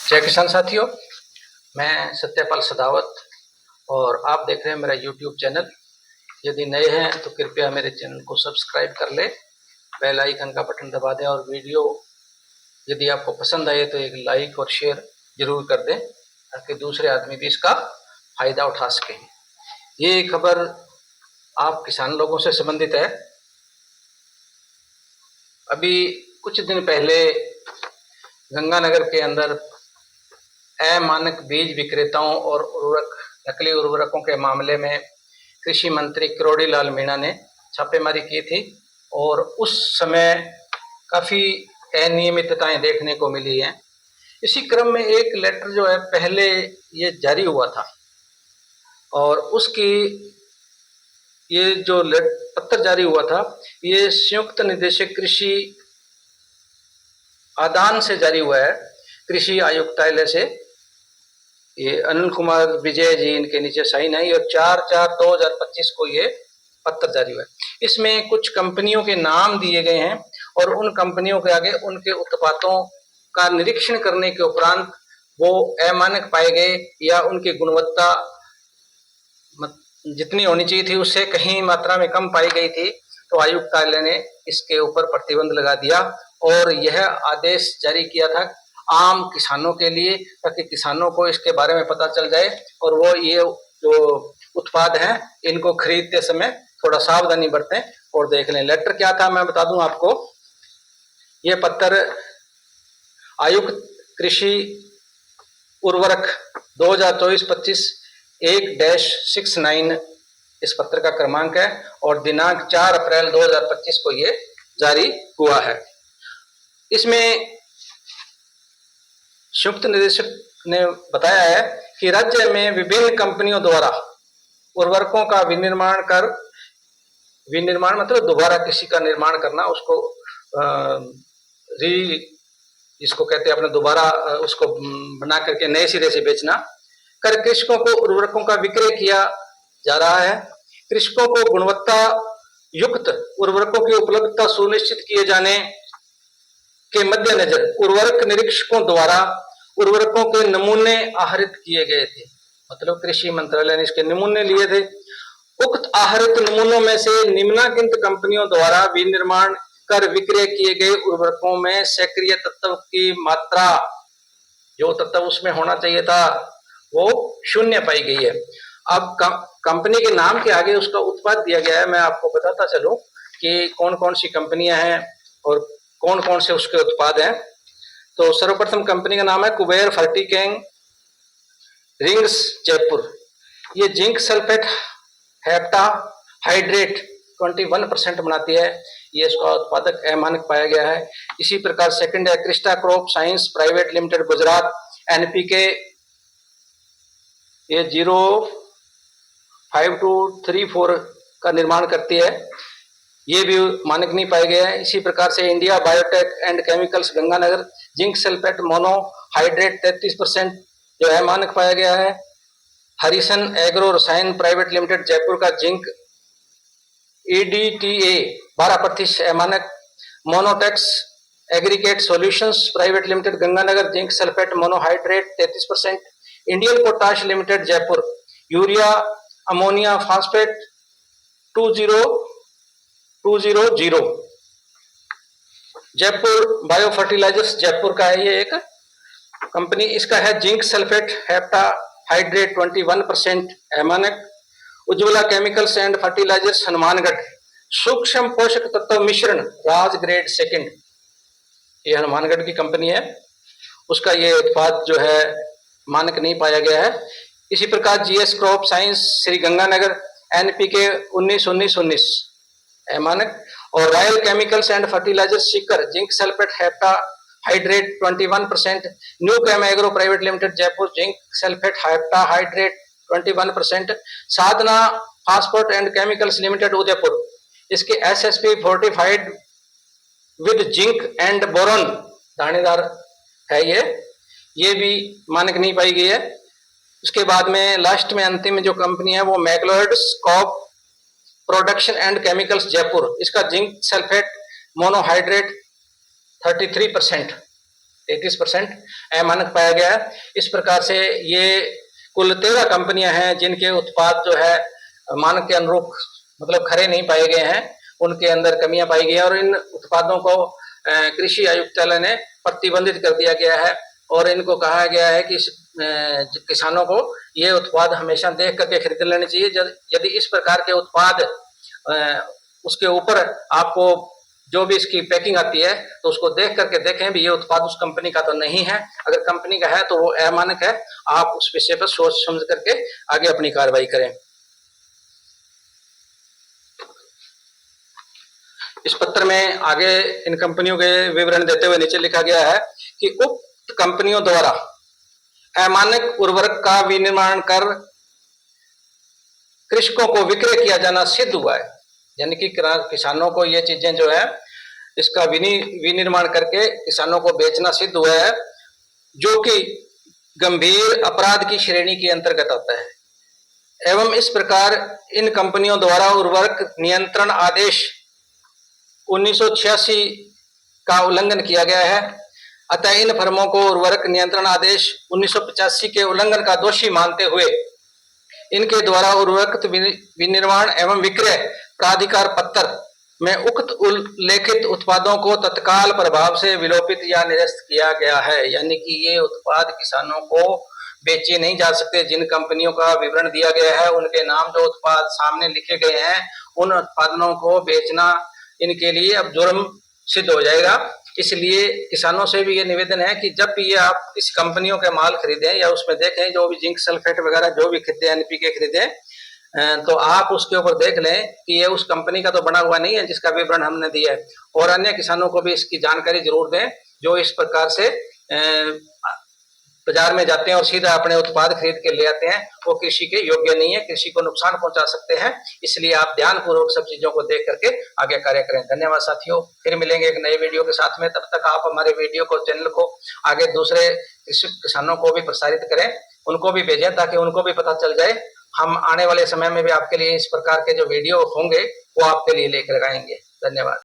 जय किसान साथियों, मैं सत्यपाल सदावत और आप देख रहे हैं मेरा YouTube चैनल। यदि नए हैं तो कृपया मेरे चैनल को सब्सक्राइब कर ले, बेल आइकन का बटन दबा दें और वीडियो यदि आपको पसंद आए तो एक लाइक और शेयर जरूर कर दें ताकि दूसरे आदमी भी इसका फायदा उठा सकें। ये खबर आप किसान लोगों से संबंधित है। अभी कुछ दिन पहले गंगानगर के अंदर अमानक बीज विक्रेताओं और नकली उर्वरकों के मामले में कृषि मंत्री किरोड़ी लाल मीणा ने छापेमारी की थी और उस समय काफ़ी अनियमितताएं देखने को मिली हैं। इसी क्रम में एक लेटर जो है पहले ये जारी हुआ था और उसकी ये जो पत्र जारी हुआ था ये संयुक्त निदेशक कृषि आदान से जारी हुआ है, कृषि आयुक्तालय से। ये अनिल कुमार विजय जी इनके नीचे साइन है और 4/4/2025 को ये पत्र जारी हुआ है। इसमें कुछ कंपनियों के नाम दिए गए हैं और उन कंपनियों के आगे उनके उत्पादों का निरीक्षण करने के उपरांत वो अमानक पाए गए या उनकी गुणवत्ता जितनी होनी चाहिए थी उससे कहीं मात्रा में कम पाई गई थी, तो आयुक्तालय ने इसके ऊपर प्रतिबंध लगा दिया और यह आदेश जारी किया था आम किसानों के लिए ताकि किसानों को इसके बारे में पता चल जाए और वो ये जो उत्पाद हैं इनको खरीदते समय थोड़ा सावधानी बरतें और देख लें। लेटर क्या था मैं बता दूं आपको। ये पत्र आयुक्त कृषि उर्वरक 2024-25 1-69 इस पत्र का क्रमांक है और दिनांक 4 अप्रैल 2025 को ये जारी हुआ है। इसमें संयुक्त निदेशक ने बताया है कि राज्य में विभिन्न कंपनियों द्वारा उर्वरकों का विनिर्माण मतलब दोबारा किसी का निर्माण करना, उसको इसको कहते हैं अपने दोबारा उसको बना करके नए सिरे से बेचना कर कृषकों को उर्वरकों का विक्रय किया जा रहा है। कृषकों को गुणवत्ता युक्त उर्वरकों की उपलब्धता सुनिश्चित किए जाने के मद्देनजर उर्वरक निरीक्षकों द्वारा उर्वरकों के नमूने आहरित किए गए थे, मतलब कृषि मंत्रालय ने इसके नमूने लिए थे। उक्त आहरित नमूनों में से निम्नलिखित कंपनियों द्वारा विनिर्माण कर विक्रय किए गए उर्वरकों में सक्रिय तत्व की मात्रा, जो तत्व उसमें होना चाहिए था वो 0 पाई गई है। अब कंपनी के नाम के आगे उसका उत्पाद दिया गया है। मैं आपको बताता चलूं कि कौन कौन सी कंपनियां हैं और कौन कौन से उसके उत्पाद हैं। तो सर्वप्रथम कंपनी का नाम है कुबेर फर्टिकेंग रिंग्स जयपुर। ये जिंक सल्फेट हेप्टा हाइड्रेट 21% बनाती है, ये इसका उत्पादक अमानक पाया गया है। इसी प्रकार सेकंड है Crysta crop science private limited Gujarat, NPK ये 05234 का निर्माण करती है, ये भी मानक नहीं पाया गया है। इसी प्रकार से India Biotech and Chemicals Ganganagar zinc sulphate monohydrate 33% जो है मानक पाया गया है। हरिसन एग्रो रसायन प्राइवेट लिमिटेड जयपुर का जिंक EDTA 12% मानक। Monotex Aggregate Solutions private limited Ganganagar zinc sulphate monohydrate 33%। Indian Potash Limited Jaipur urea ammonia phosphate 20200। Jaipur bio fertilisers Jaipur का है ये एक कंपनी, इसका है जिंक सल्फेट हेप्टा हाइड्रेट 21% अमानक। Ujjwala chemicals and fertilisers Hanumangarh सूक्ष्म पोषक तत्व मिश्रण राज ग्रेड सेकंड, ये हनुमानगढ़ की कंपनी है, उसका ये उत्पाद जो है मानक नहीं पाया गया है। इसी प्रकार GS Crop Science Shri Ganganagar NPK 19-19-19 मानक। और Royal Chemicals and Fertilisers Sikar zinc sulphate hepta hydrate 21%। New Chem Agro private limited Jaipur zinc sulphate hepta hydrate 21%। Sadhana Phosphate and Chemicals Limited Udaipur, इसके SSP fortified with zinc and boron दानेदार है ये भी मानक नहीं पाई गई है। उसके बाद में लास्ट में अंतिम जो कंपनी है वो Magloids crop production and chemicals Jaipur, इसका जिंक सल्फेट मोनोहाइड्रेट 33%। 33% अमानक पाया गया है। इस प्रकार से ये कुल 13 कंपनियां हैं जिनके उत्पाद जो है मानक के अनुरूप मतलब खरे नहीं पाए गए हैं, उनके अंदर कमियां पाई गई हैं और इन उत्पादों को कृषि आयुक्तालय ने प्रतिबंधित कर दिया गया है और इनको कहा गया है कि किसानों को ये उत्पाद हमेशा देख करके खरीद लेने चाहिए। यदि इस प्रकार के उत्पाद उसके ऊपर आपको जो भी इसकी पैकिंग आती है तो उसको देख करके देखें भी ये उत्पाद उस कंपनी का तो नहीं है। अगर कंपनी का है तो वो अमानक है, आप उस विषय पर सोच समझ करके आगे अपनी कार्रवाई करें। इस पत्र में आगे इन कंपनियों के विवरण देते हुए नीचे लिखा गया है कि उक्त कंपनियों द्वारा अमानक उर्वरक का विनिर्माण कर कृषकों को विक्रय किया जाना सिद्ध हुआ है, यानी कि किसानों को ये चीजें जो है इसका विनिर्माण करके किसानों को बेचना सिद्ध हुआ है, जो कि गंभीर अपराध की श्रेणी के अंतर्गत आता है। एवं इस प्रकार इन कंपनियों द्वारा उर्वरक नियंत्रण आदेश 1986 का उल्लंघन किया गया है। अतः इन फर्मों को उर्वरक नियंत्रण आदेश 1985 के उल्लंघन का दोषी मानते हुए इनके द्वारा उर्वरक विनिर्माण एवं विक्रय प्राधिकार पत्र में उक्त उल्लेखित उत्पादों को तत्काल प्रभाव से विलोपित या निरस्त किया गया है। यानी कि ये उत्पाद किसानों को बेचे नहीं जा सकते। जिन कंपनियों का विवरण दिया गया है उनके नाम जो उत्पाद सामने लिखे गए हैं, उन उत्पादों को बेचना इनके लिए अब जुर्म सिद्ध हो जाएगा। इसलिए किसानों से भी ये निवेदन है कि जब भी ये आप इस कंपनियों के माल खरीदें या उसमें देखें जो भी जिंक सल्फेट वगैरह जो भी खरीदे, एनपीके खरीदें, तो आप उसके ऊपर देख लें कि ये उस कंपनी का तो बना हुआ नहीं है जिसका विवरण हमने दिया है। और अन्य किसानों को भी इसकी जानकारी जरूर दें जो इस प्रकार से बाजार में जाते हैं और सीधा अपने उत्पाद खरीद के ले आते हैं, वो कृषि के योग्य नहीं है, कृषि को नुकसान पहुंचा सकते हैं। इसलिए आप ध्यानपूर्वक सब चीजों को देख करके आगे कार्य करें। धन्यवाद साथियों, फिर मिलेंगे एक नए वीडियो के साथ में। तब तक आप हमारे वीडियो को, चैनल को आगे दूसरे किसानों को भी प्रसारित करें, उनको भी भेजें ताकि उनको भी पता चल जाए। हम आने वाले समय में भी आपके लिए इस प्रकार के जो वीडियो होंगे वो आपके लिए लेकर आएंगे। धन्यवाद।